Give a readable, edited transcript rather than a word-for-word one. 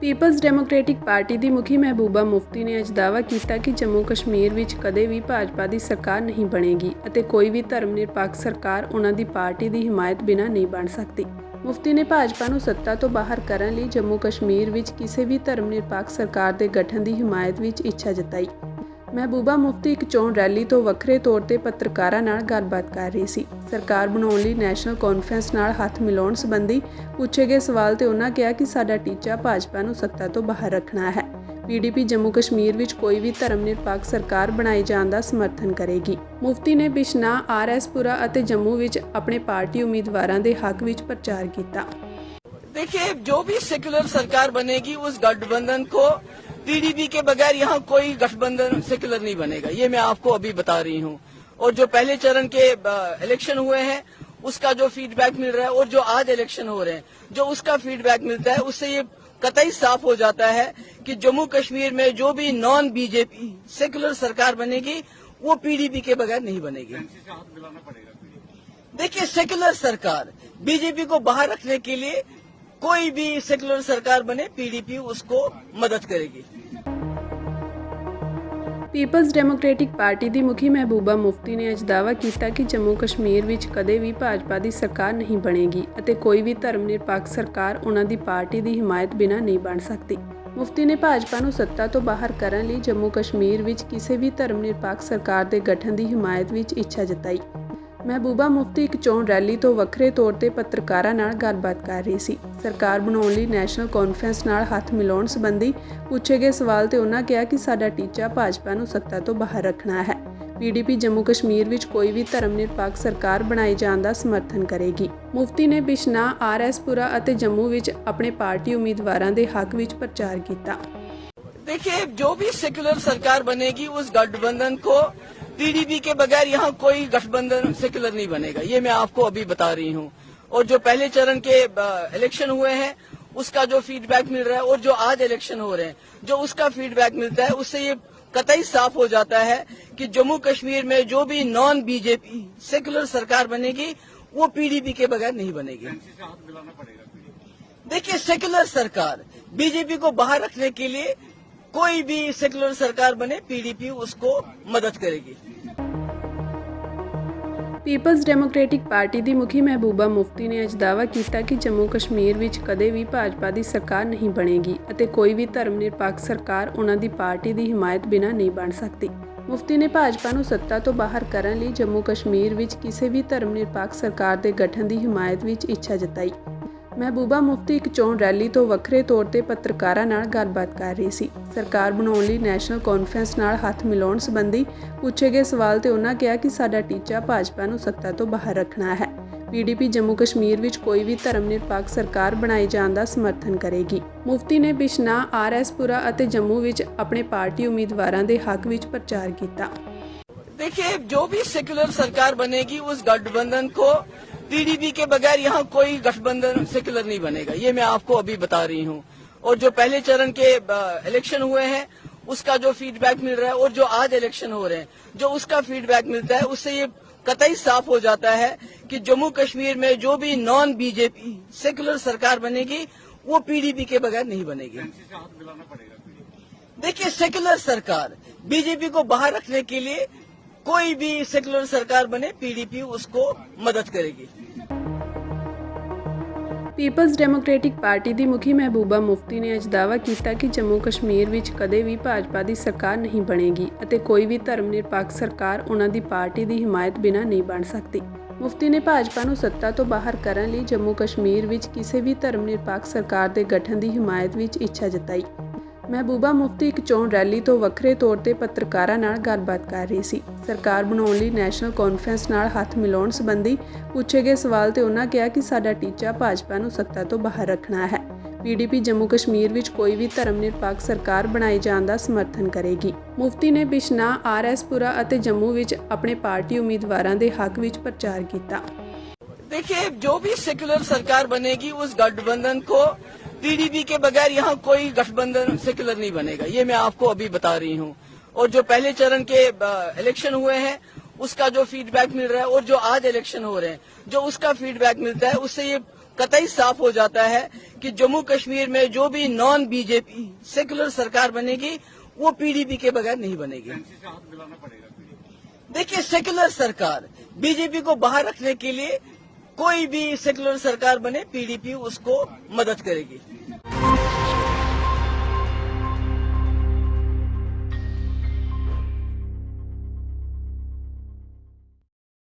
People's democratic party ਦੀ ਮੁਖੀ ਮਹਿਬੂਬਾ ਮੁਫਤੀ ਨੇ ਅੱਜ ਦਾਅਵਾ ਕੀਤਾ ਕਿ ਜੰਮੂ ਕਸ਼ਮੀਰ ਵਿੱਚ ਕਦੇ ਵੀ ਭਾਜਪਾ ਦੀ ਸਰਕਾਰ ਨਹੀਂ ਬਣੇਗੀ ਅਤੇ ਕੋਈ ਵੀ ਧਰਮ ਨਿਰਪੱਖ ਸਰਕਾਰ ਉਹਨਾਂ ਦੀ ਪਾਰਟੀ ਦੀ ਹਿਮਾਇਤ ਬਿਨਾਂ ਨਹੀਂ ਬਣ ਸਕਦੀ। ਮੁਫਤੀ ਨੇ ਭਾਜਪਾ ਨੂੰ ਸੱਤਾ ਤੋਂ ਬਾਹਰ ਕਰਨ ਲਈ ਜੰਮੂ ਕਸ਼ਮੀਰ ਵਿੱਚ ਕਿਸੇ ਵੀ ਧਰਮ ਨਿਰਪੱਖ ਸਰਕਾਰ ਦੇ ਗਠਨ ਦੀ ਹਿਮਾਇਤ ਵਿੱਚ ਇੱਛਾ ਜਤਾਈ। ਮਹਿਬੂਬਾ ਮੁਫਤੀ ਇੱਕ ਚੋਣ ਰੈਲੀ ਤੋਂ ਵੱਖਰੇ ਤੌਰ ਤੇ ਪੱਤਰਕਾਰਾਂ ਨਾਲ ਗੱਲਬਾਤ ਕਰ ਰਹੀ ਸੀ। ਸਰਕਾਰ ਬਣਾਉਣ ਲਈ ਨੈਸ਼ਨਲ ਕਾਨਫਰੰਸ ਨਾਲ ਹੱਥ ਮਿਲਾਉਣ ਸੰਬੰਧੀ ਪੁੱਛੇ ਗਏ ਸਵਾਲ ਤੇ ਉਹਨਾਂ ਕਿਹਾ ਕਿ ਸਾਡਾ ਟੀਚਾ ਭਾਜਪਾ ਨੂੰ ਸੱਤਾ ਤੋਂ ਬਾਹਰ ਰੱਖਣਾ ਹੈ। ਪੀਡੀਪੀ ਜੰਮੂ ਕਸ਼ਮੀਰ ਵਿੱਚ ਕੋਈ ਵੀ ਧਰਮ ਨਿਰਪੱਖ ਸਰਕਾਰ ਬਣਾਏ ਜਾਣ ਦਾ ਸਮਰਥਨ ਕਰੇਗੀ। ਮੁਫਤੀ ਨੇ ਬਿਸ਼ਨਾਹ, ਆਰਐਸਪੁਰਾ ਅਤੇ ਜੰਮੂ ਵਿੱਚ ਆਪਣੇ ਪਾਰਟੀ ਉਮੀਦਵਾਰਾਂ ਦੇ ਹੱਕ ਵਿੱਚ ਪ੍ਰਚਾਰ ਕੀਤਾ। देखिए, जो भी सेक्युलर सरकार बनेगी उस गठबंधन को पीडीपी के बगैर यहाँ कोई गठबंधन सेक्युलर नहीं बनेगा, ये मैं आपको अभी बता रही हूँ। और जो पहले चरण के इलेक्शन हुए हैं उसका जो फीडबैक मिल रहा है और जो आज इलेक्शन हो रहे हैं जो उसका फीडबैक मिलता है उससे ये कतई साफ हो जाता है कि जम्मू कश्मीर में जो भी नॉन बीजेपी सेक्युलर सरकार बनेगी वो पीडीपी के बगैर नहीं बनेगी। देखिए, सेक्युलर सरकार बीजेपी को बाहर रखने के लिए कोई भी सेक्युलर सरकार बने पीडीपी उसको मदद करेगी। ਪੀਪਲਜ਼ ਡੈਮੋਕ੍ਰੈਟਿਕ ਪਾਰਟੀ ਦੀ ਮੁਖੀ ਮਹਿਬੂਬਾ ਮੁਫਤੀ ਨੇ ਅੱਜ ਦਾਅਵਾ ਕੀਤਾ ਕਿ ਜੰਮੂ ਕਸ਼ਮੀਰ ਵਿੱਚ ਕਦੇ ਵੀ ਭਾਜਪਾ ਦੀ ਸਰਕਾਰ ਨਹੀਂ ਬਣੇਗੀ ਅਤੇ ਕੋਈ ਵੀ ਧਰਮ ਨਿਰਪੱਖ ਸਰਕਾਰ ਉਹਨਾਂ ਦੀ ਪਾਰਟੀ ਦੀ ਹਿਮਾਇਤ ਬਿਨਾਂ ਨਹੀਂ ਬਣ ਸਕਦੀ। ਮੁਫਤੀ ਨੇ ਭਾਜਪਾ ਨੂੰ ਸੱਤਾ ਤੋਂ ਬਾਹਰ ਕਰਨ ਲਈ ਜੰਮੂ ਕਸ਼ਮੀਰ ਵਿੱਚ ਕਿਸੇ ਵੀ ਧਰਮ ਨਿਰਪੱਖ ਸਰਕਾਰ ਦੇ ਗਠਨ ਦੀ ਹਿਮਾਇਤ ਵਿੱਚ ਇੱਛਾ ਜਤਾਈ। ਮਹਿਬੂਬਾ ਮੁਫਤੀ ਇੱਕ ਚੋਣ ਰੈਲੀ ਤੋਂ ਵੱਖਰੇ ਤੌਰ ਤੇ ਪੱਤਰਕਾਰਾਂ ਨਾਲ ਗੱਲਬਾਤ ਕਰ ਰਹੀ ਸੀ। ਸਰਕਾਰ ਬਣਾਉਣ ਲਈ ਨੈਸ਼ਨਲ ਕਾਨਫਰੰਸ ਨਾਲ ਹੱਥ ਮਿਲਾਉਣ ਸੰਬੰਧੀ ਪੁੱਛੇ ਗਏ ਸਵਾਲ ਤੇ ਉਹਨਾਂ ਕਿਹਾ ਕਿ ਸਾਡਾ ਟੀਚਾ ਭਾਜਪਾ ਨੂੰ ਸੱਤਾ ਤੋਂ ਬਾਹਰ ਰੱਖਣਾ ਹੈ। ਪੀਡੀਪੀ ਜੰਮੂ ਕਸ਼ਮੀਰ ਵਿੱਚ ਕੋਈ ਵੀ ਧਰਮ ਨਿਰਪੱਖ ਸਰਕਾਰ ਬਣਾਏ ਜਾਣ ਦਾ ਸਮਰਥਨ ਕਰੇਗੀ। ਮੁਫਤੀ ਨੇ ਬਿਸ਼ਨਾਹ, ਆਰਐਸਪੁਰਾ ਅਤੇ ਜੰਮੂ ਵਿੱਚ ਆਪਣੇ ਪਾਰਟੀ ਉਮੀਦਵਾਰਾਂ ਦੇ ਹੱਕ ਵਿੱਚ ਪ੍ਰਚਾਰ ਕੀਤਾ। देखिए, जो भी सेक्युलर सरकार बनेगी उस गठबंधन को पीडीपी के बगैर यहाँ कोई गठबंधन सेक्युलर नहीं बनेगा, ये मैं आपको अभी बता रही हूँ। और जो पहले चरण के इलेक्शन हुए हैं उसका जो फीडबैक मिल रहा है और जो आज इलेक्शन हो रहे हैं जो उसका फीडबैक मिलता है उससे ये कतई साफ हो जाता है कि जम्मू कश्मीर में जो भी नॉन बीजेपी सेक्युलर सरकार बनेगी वो पीडीपी के बगैर नहीं बनेगी। देखिए, सेक्युलर सरकार बीजेपी को बाहर रखने के लिए कोई भी सेक्युलर सरकार बने पीडीपी उसको मदद करेगी। ਪੀਪਲਜ਼ ਡੈਮੋਕ੍ਰੈਟਿਕ ਪਾਰਟੀ ਦੀ ਮੁਖੀ ਮਹਿਬੂਬਾ ਮੁਫਤੀ ਨੇ ਅੱਜ ਦਾਅਵਾ ਕੀਤਾ ਕਿ ਜੰਮੂ ਕਸ਼ਮੀਰ ਵਿੱਚ ਕਦੇ ਵੀ ਭਾਜਪਾ ਦੀ ਸਰਕਾਰ ਨਹੀਂ ਬਣੇਗੀ ਅਤੇ ਕੋਈ ਵੀ ਧਰਮ ਨਿਰਪੱਖ ਸਰਕਾਰ ਉਹਨਾਂ ਦੀ ਪਾਰਟੀ ਦੀ ਹਿਮਾਇਤ ਬਿਨਾਂ ਨਹੀਂ ਬਣ ਸਕਦੀ। ਮੁਫਤੀ ਨੇ ਭਾਜਪਾ ਨੂੰ ਸੱਤਾ ਤੋਂ ਬਾਹਰ ਕਰਨ ਲਈ ਜੰਮੂ ਕਸ਼ਮੀਰ ਵਿੱਚ ਕਿਸੇ ਵੀ ਧਰਮ ਨਿਰਪੱਖ ਸਰਕਾਰ ਦੇ ਗਠਨ ਦੀ ਹਿਮਾਇਤ ਵਿੱਚ ਇੱਛਾ ਜਤਾਈ। ਮਹਿਬੂਬਾ ਮੁਫਤੀ ਇੱਕ ਚੋਣ ਰੈਲੀ ਤੋਂ ਵੱਖਰੇ ਤੌਰ ਤੇ ਪੱਤਰਕਾਰਾਂ ਨਾਲ ਗੱਲਬਾਤ ਕਰ ਰਹੀ ਸੀ। ਸਰਕਾਰ ਬਣਾਉਣ ਲਈ ਨੈਸ਼ਨਲ ਕਾਨਫਰੰਸ ਨਾਲ ਹੱਥ ਮਿਲਾਉਣ ਸੰਬੰਧੀ ਪੁੱਛੇ ਗਏ ਸਵਾਲ ਤੇ ਉਹਨਾਂ ਕਿਹਾ ਕਿ ਸਾਡਾ ਟੀਚਾ ਭਾਜਪਾ ਨੂੰ ਸੱਤਾ ਤੋਂ ਬਾਹਰ ਰੱਖਣਾ ਹੈ। ਪੀਡੀਪੀ ਜੰਮੂ ਕਸ਼ਮੀਰ ਵਿੱਚ ਕੋਈ ਵੀ ਧਰਮ ਨਿਰਪੱਖ ਸਰਕਾਰ ਬਣਾਏ ਜਾਣ ਦਾ ਸਮਰਥਨ ਕਰੇਗੀ। ਮੁਫਤੀ ਨੇ ਬਿਸ਼ਨਾਹ, ਆਰਐਸਪੁਰਾ ਅਤੇ ਜੰਮੂ ਵਿੱਚ ਆਪਣੇ ਪਾਰਟੀ ਉਮੀਦਵਾਰਾਂ ਦੇ ਹੱਕ ਵਿੱਚ ਪ੍ਰਚਾਰ ਕੀਤਾ। देखिए, जो भी सेक्युलर सरकार बनेगी उस गठबंधन को पीडीपी के बगैर यहाँ कोई गठबंधन सेक्युलर नहीं बनेगा, ये मैं आपको अभी बता रही हूँ। और जो पहले चरण के इलेक्शन हुए हैं उसका जो फीडबैक मिल रहा है और जो आज इलेक्शन हो रहे हैं जो उसका फीडबैक मिलता है उससे ये कतई साफ हो जाता है कि जम्मू कश्मीर में जो भी नॉन बीजेपी सेक्युलर सरकार बनेगी वो पीडीपी के बगैर नहीं बनेगी। देखिए, सेक्युलर सरकार बीजेपी को बाहर रखने के लिए कोई भी सेक्युलर सरकार बने पीडीपी उसको मदद करेगी। ਪੀਪਲਜ਼ ਡੈਮੋਕ੍ਰੈਟਿਕ ਪਾਰਟੀ ਦੀ ਮੁਖੀ ਮਹਿਬੂਬਾ ਮੁਫਤੀ ਨੇ ਅੱਜ ਦਾਅਵਾ ਕੀਤਾ ਕਿ ਜੰਮੂ ਕਸ਼ਮੀਰ ਵਿੱਚ ਕਦੇ ਵੀ ਭਾਜਪਾ ਦੀ ਸਰਕਾਰ ਨਹੀਂ ਬਣੇਗੀ ਅਤੇ ਕੋਈ ਵੀ ਧਰਮ ਨਿਰਪੱਖ ਸਰਕਾਰ ਉਹਨਾਂ ਦੀ ਪਾਰਟੀ ਦੀ ਹਿਮਾਇਤ ਬਿਨਾਂ ਨਹੀਂ ਬਣ ਸਕਦੀ। ਮੁਫਤੀ ਨੇ ਭਾਜਪਾ ਨੂੰ ਸੱਤਾ ਤੋਂ ਬਾਹਰ ਕਰਨ ਲਈ ਜੰਮੂ ਕਸ਼ਮੀਰ ਵਿੱਚ ਕਿਸੇ ਵੀ ਧਰਮ ਨਿਰਪੱਖ ਸਰਕਾਰ ਦੇ ਗਠਨ ਦੀ ਹਿਮਾਇਤ ਵਿੱਚ ਇੱਛਾ ਜਤਾਈ। ਮਹਿਬੂਬਾ ਮੁਫਤੀ ਇੱਕ ਚੋਣ ਰੈਲੀ ਤੋਂ ਵੱਖਰੇ ਤੌਰ ਤੇ ਪੱਤਰਕਾਰਾਂ ਨਾਲ ਗੱਲਬਾਤ ਕਰ ਰਹੀ ਸੀ। ਸਰਕਾਰ ਬਣਾਉਣ ਲਈ ਨੈਸ਼ਨਲ ਕਾਨਫਰੰਸ ਨਾਲ ਹੱਥ ਮਿਲਾਉਣ ਸੰਬੰਧੀ ਪੁੱਛੇ ਗਏ ਸਵਾਲ ਤੇ ਉਹਨਾਂ ਕਿਹਾ ਕਿ ਸਾਡਾ ਟੀਚਾ ਭਾਜਪਾ ਨੂੰ ਸੱਤਾ ਤੋਂ ਬਾਹਰ ਰੱਖਣਾ ਹੈ। ਪੀਡੀਪੀ ਜੰਮੂ ਕਸ਼ਮੀਰ ਵਿੱਚ ਕੋਈ ਵੀ ਧਰਮ ਨਿਰਪੱਖ ਸਰਕਾਰ ਬਣਾਏ ਜਾਣ ਦਾ ਸਮਰਥਨ ਕਰੇਗੀ। ਮੁਫਤੀ ਨੇ ਬਿਸ਼ਨਾਹ, ਆਰਐਸਪੁਰਾ ਅਤੇ ਜੰਮੂ ਵਿੱਚ ਆਪਣੇ ਪਾਰਟੀ ਉਮੀਦਵਾਰਾਂ ਦੇ ਹੱਕ ਵਿੱਚ ਪ੍ਰਚਾਰ ਕੀਤਾ। देखिए, जो भी सेक्युलर सरकार बनेगी उस गठबंधन को पीडीपी के बगैर यहाँ कोई गठबंधन सेक्युलर नहीं बनेगा, ये मैं आपको अभी बता रही हूँ। और जो पहले चरण के इलेक्शन हुए हैं उसका जो फीडबैक मिल रहा है और जो आज इलेक्शन हो रहे हैं जो उसका फीडबैक मिलता है उससे ये कतई साफ हो जाता है कि जम्मू कश्मीर में जो भी नॉन बीजेपी सेकुलर सरकार बनेगी वो पीडीपी के बगैर नहीं बनेगी। देखिए, सेकुलर सरकार बीजेपी को बाहर रखने के लिए कोई भी सेकुलर सरकार बने, पीडीपी उसको मदद करेगी।